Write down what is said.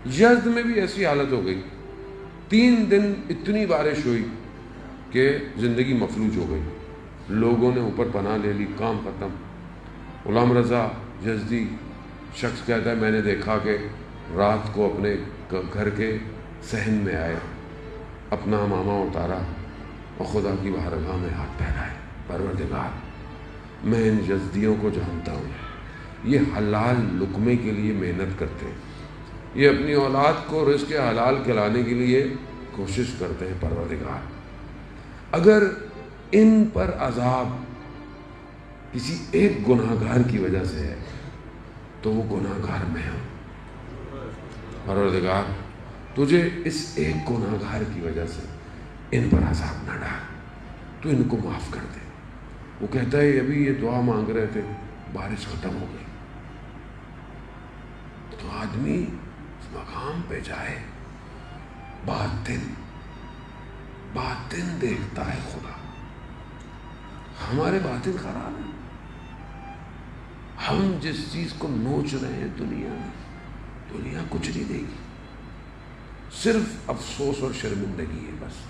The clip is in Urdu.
یزد میں بھی ایسی حالت ہو گئی، 3 دن اتنی بارش ہوئی کہ زندگی مفلوج ہو گئی، لوگوں نے اوپر پناہ لے لی، کام ختم۔ غلام رضا یزدی شخص کہتا ہے میں نے دیکھا کہ رات کو اپنے گھر کے صحن میں آئے، اپنا امامہ اتارا اور خدا کی بارگاہ میں ہاتھ پھیلائے، پروردگار میں ان یزدیوں کو جانتا ہوں، یہ حلال لقمے کے لیے محنت کرتے ہیں، یہ اپنی اولاد کو رزق حلال کھلانے کے لیے کوشش کرتے ہیں، پروردگار اگر ان پر عذاب کسی ایک گناہ گار کی وجہ سے ہے تو وہ گناہ گار میں ہوں، پروردگار تجھے اس ایک گناہ گار کی وجہ سے ان پر عذاب نہ ڈال، تو ان کو معاف کر دے۔ وہ کہتا ہے ابھی یہ دعا مانگ رہے تھے، بارش ختم ہو گئی، تو آدمی اس مقام پہ جائے، باطن دیکھتا ہے خدا۔ ہمارے باطن خراب ہے، ہم جس چیز کو نوچ رہے ہیں دنیا کچھ نہیں دے گی، صرف افسوس اور شرمندگی ہے بس۔